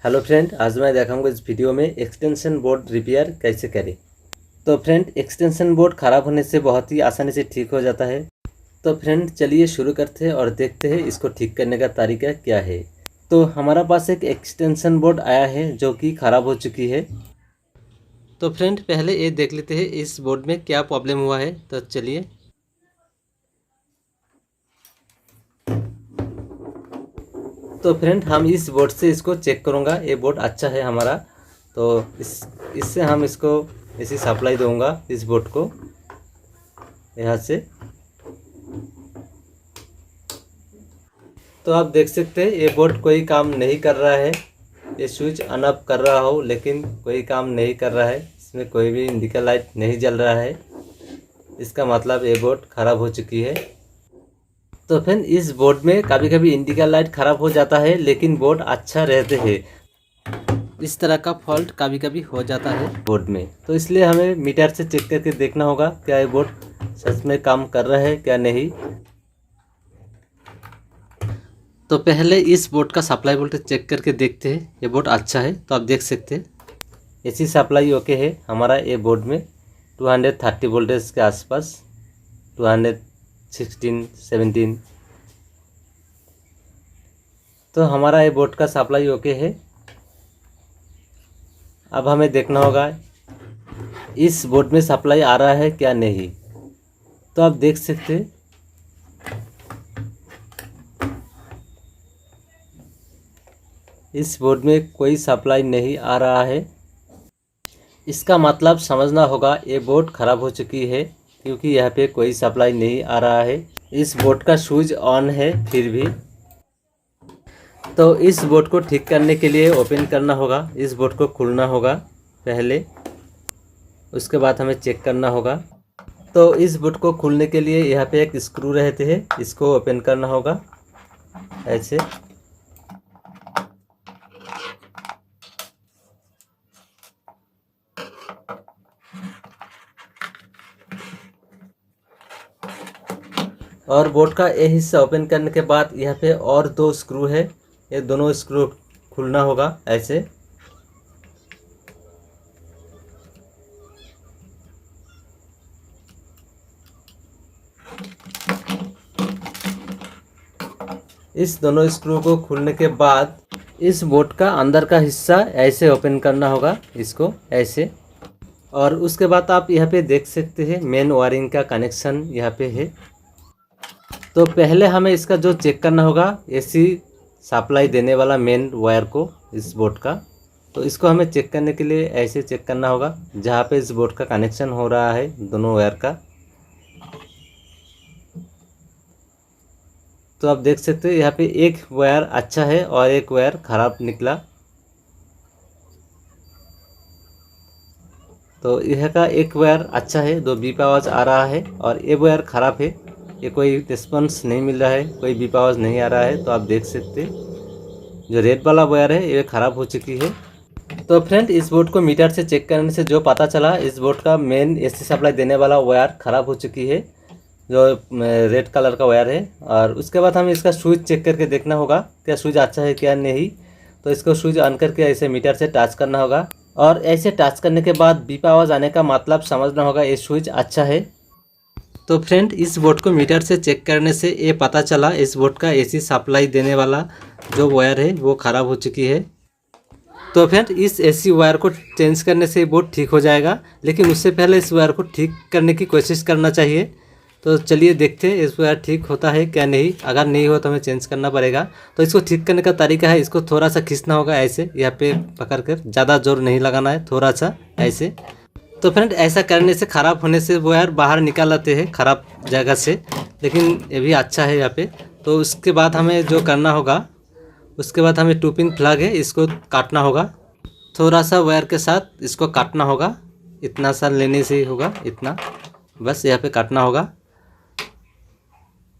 Hello friend, आज मैं दिखाऊंगा इस वीडियो में एक्सटेंशन बोर्ड रिपेयर कैसे करें। तो फ्रेंड, एक्सटेंशन बोर्ड ख़राब होने से बहुत ही आसानी से ठीक हो जाता है। तो फ्रेंड, चलिए शुरू करते हैं और देखते हैं इसको ठीक करने का तरीका क्या है। तो हमारा पास एक एक्सटेंशन बोर्ड आया है जो कि ख़राब हो चुकी है। तो फ्रेंड, पहले ये देख लेते हैं इस बोर्ड में क्या प्रॉब्लम हुआ है। तो चलिए, तो फ्रेंड हम इस बोर्ड से इसको चेक करूँगा। ये बोर्ड अच्छा है हमारा, तो इससे हम इसको ऐसी सप्लाई दूंगा इस बोर्ड को यहाँ से। तो आप देख सकते हैं ये बोर्ड कोई काम नहीं कर रहा है। ये स्विच ऑन ऑफ कर रहा हो लेकिन कोई काम नहीं कर रहा है। इसमें कोई भी इंडिकेटर लाइट नहीं जल रहा है। इसका मतलब ये बोर्ड ख़राब हो चुकी है। तो फ्रेंड, इस बोर्ड में कभी कभी इंडिकेटर लाइट ख़राब हो जाता है लेकिन बोर्ड अच्छा रहते हैं। इस तरह का फॉल्ट कभी कभी हो जाता है बोर्ड में। तो इसलिए हमें मीटर से चेक करके देखना होगा क्या ये बोर्ड सच में काम कर रहा है क्या नहीं। तो पहले इस बोर्ड का सप्लाई वोल्टेज चेक करके देखते हैं। ये बोर्ड अच्छा है, तो आप देख सकते हैं एसी सप्लाई ओके है हमारा। ये बोर्ड में 230 वोल्टेज के आसपास, 216, 17। तो हमारा ये बोर्ड का सप्लाई ओके है। अब हमें देखना होगा इस बोर्ड में सप्लाई आ रहा है क्या नहीं। तो आप देख सकते हैं इस बोर्ड में कोई सप्लाई नहीं आ रहा है। इसका मतलब समझना होगा ये बोर्ड ख़राब हो चुकी है, क्योंकि यहाँ पे कोई सप्लाई नहीं आ रहा है। इस बोर्ड का स्विच ऑन है फिर भी। तो इस बोर्ड को ठीक करने के लिए ओपन करना होगा, इस बोर्ड को खोलना होगा पहले, उसके बाद हमें चेक करना होगा। तो इस बोर्ड को खोलने के लिए यहाँ पे एक स्क्रू रहते हैं, इसको ओपन करना होगा ऐसे। और बोर्ड का ये हिस्सा ओपन करने के बाद यहाँ पे और दो स्क्रू है, ये दोनों स्क्रू खुलना होगा ऐसे। इस दोनों स्क्रू को खोलने के बाद इस बोर्ड का अंदर का हिस्सा ऐसे ओपन करना होगा, इसको ऐसे। और उसके बाद आप यहाँ पे देख सकते हैं मेन वायरिंग का कनेक्शन यहाँ पे है। तो पहले हमें इसका जो चेक करना होगा एसी सप्लाई देने वाला मेन वायर को, इस बोर्ड का। तो इसको हमें चेक करने के लिए ऐसे चेक करना होगा जहाँ पे इस बोर्ड का कनेक्शन हो रहा है दोनों वायर का। तो आप देख सकते हैं यहाँ पे एक वायर अच्छा है और एक वायर ख़राब निकला। तो यह का एक वायर अच्छा है, दो बीप आवाज़ आ रहा है, और ये वायर ख़राब है, ये कोई रिस्पॉन्स नहीं मिल रहा है, कोई बीप आवाज़ नहीं आ रहा है। तो आप देख सकते हैं जो रेड वाला वायर है ये ख़राब हो चुकी है। तो फ्रेंड, इस बोर्ड को मीटर से चेक करने से जो पता चला, इस बोर्ड का मेन एसी सप्लाई देने वाला वायर ख़राब हो चुकी है, जो रेड कलर का वायर है। और उसके बाद हमें इसका स्विच चेक करके देखना होगा क्या स्विच अच्छा है क्या नहीं। तो इसको स्विच ऑन करके ऐसे मीटर से टच करना होगा, और ऐसे टच करने के बाद बीप आवाज़ आने का मतलब समझना होगा ये स्विच अच्छा है। तो फ्रेंड, इस बोर्ड को मीटर से चेक करने से ये पता चला इस बोर्ड का एसी सप्लाई देने वाला जो वायर है वो ख़राब हो चुकी है। तो फ्रेंड, इस एसी वायर को चेंज करने से बोर्ड ठीक हो जाएगा, लेकिन उससे पहले इस वायर को ठीक करने की कोशिश करना चाहिए। तो चलिए देखते हैं इस वायर ठीक होता है क्या नहीं। अगर नहीं हो तो हमें चेंज करना पड़ेगा। तो इसको ठीक करने का तरीका है, इसको थोड़ा सा खींचना होगा ऐसे, यहाँ पे पकड़ कर, ज़्यादा जोर नहीं लगाना है, थोड़ा सा ऐसे। तो फ्रेंड, ऐसा करने से ख़राब होने से वायर बाहर निकाल आते हैं ख़राब जगह से, लेकिन ये भी अच्छा है यहाँ पे। तो उसके बाद हमें जो करना होगा, उसके बाद हमें 2 पिन प्लग है, इसको काटना होगा थोड़ा सा वायर के साथ, इसको काटना होगा। इतना सा लेने से ही होगा, इतना बस यहाँ पे काटना होगा।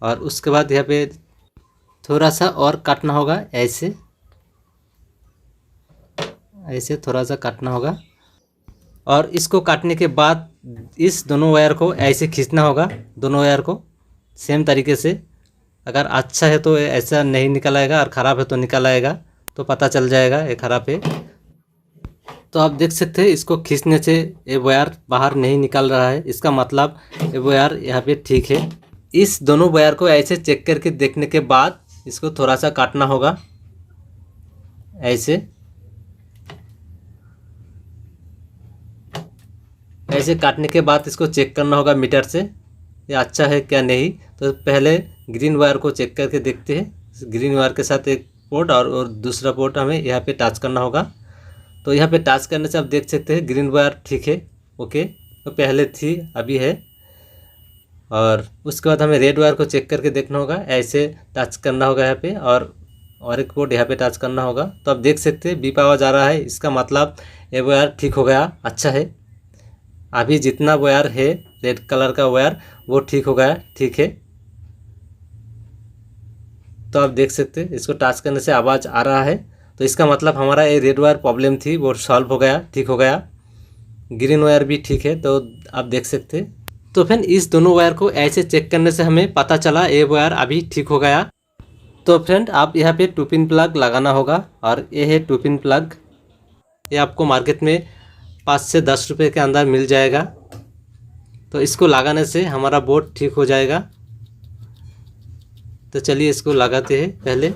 और उसके बाद यहाँ पे थोड़ा सा और काटना होगा ऐसे, ऐसे थोड़ा सा काटना होगा। और इसको काटने के बाद इस दोनों वायर को ऐसे खींचना होगा, दोनों वायर को सेम तरीके से। अगर अच्छा है तो ऐसा नहीं निकल आएगा, और ख़राब है तो निकल आएगा। तो पता चल जाएगा ये ख़राब है। तो आप देख सकते हैं इसको खींचने से ये वायर बाहर नहीं निकल रहा है, इसका मतलब ये वायर यहाँ पे ठीक है। इस दोनों वायर को ऐसे चेक करके देखने के बाद इसको थोड़ा सा काटना होगा, ऐसे काटने के बाद इसको चेक करना होगा मीटर से ये अच्छा है क्या नहीं। तो पहले ग्रीन वायर को चेक करके देखते हैं। ग्रीन वायर के साथ एक पोर्ट और दूसरा पोर्ट हमें यहाँ पे टच करना होगा। तो यहाँ पे टच करने से आप देख सकते हैं ग्रीन वायर ठीक है, ओके। तो पहले थी अभी है। और उसके बाद हमें रेड वायर को चेक करके देखना होगा, ऐसे टच करना होगा यहाँ पे और एक पोर्ट यहाँ पे टच करना होगा। तो आप देख सकते हैं बीप आवाज़ आ रहा है, इसका मतलब ये वायर ठीक हो गया, अच्छा है। अभी जितना वायर है रेड कलर का वायर वो ठीक हो गया, ठीक है। तो आप देख सकते हैं इसको टच करने से आवाज़ आ रहा है, तो इसका मतलब हमारा ये रेड वायर प्रॉब्लम थी वो सॉल्व हो गया, ठीक हो गया। ग्रीन वायर भी ठीक है, तो आप देख सकते हैं। तो फिर इस दोनों वायर को ऐसे चेक करने से हमें पता चला ये वायर अभी ठीक हो गया। तो फ्रेंड आप यहाँ पे 2 पिन प्लग लगाना होगा, और ये है 2 पिन प्लग। ये आपको मार्केट में 5 से 10 रुपये के अंदर मिल जाएगा। तो इसको लगाने से हमारा बोर्ड ठीक हो जाएगा। तो चलिए इसको लगाते हैं पहले।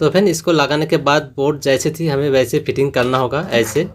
तो फिर इसको लगाने के बाद बोर्ड जैसे थी हमें वैसे फिटिंग करना होगा, ऐसे।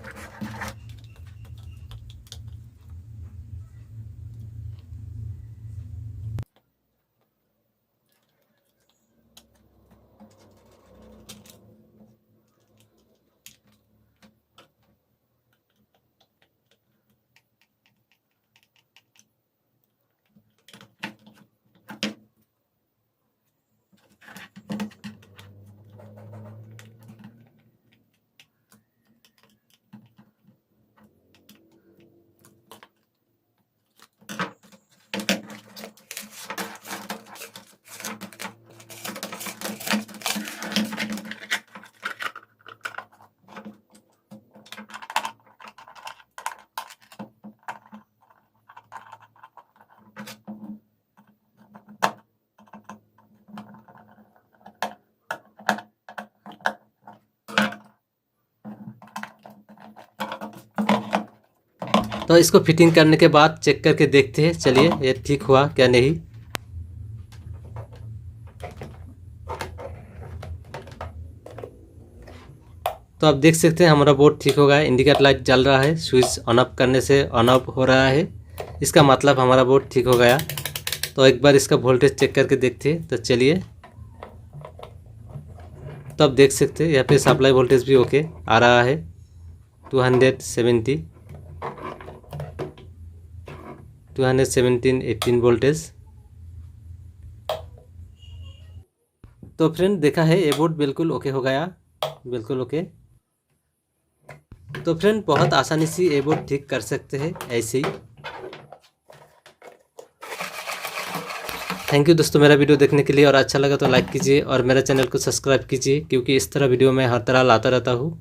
तो इसको फिटिंग करने के बाद चेक करके देखते हैं, चलिए ये ठीक हुआ क्या नहीं। तो आप देख सकते हैं हमारा बोर्ड ठीक हो गया है। इंडिकेटर लाइट जल रहा है, स्विच ऑन ऑफ करने से ऑन ऑफ हो रहा है, इसका मतलब हमारा बोर्ड ठीक हो गया। तो एक बार इसका वोल्टेज चेक करके देखते हैं, तो चलिए। तो आप देख सकते हैं यहाँ पे सप्लाई वोल्टेज भी ओके आ रहा है, 217 18 वोल्टेज। तो फ्रेंड देखा है ये बोर्ड बिल्कुल ओके हो गया, बिल्कुल ओके। तो फ्रेंड बहुत आसानी से ये बोर्ड ठीक कर सकते हैं ऐसे ही। थैंक यू दोस्तों मेरा वीडियो देखने के लिए, और अच्छा लगा तो लाइक कीजिए और मेरे चैनल को सब्सक्राइब कीजिए, क्योंकि इस तरह वीडियो मैं हर तरह लाता रहता हूँ।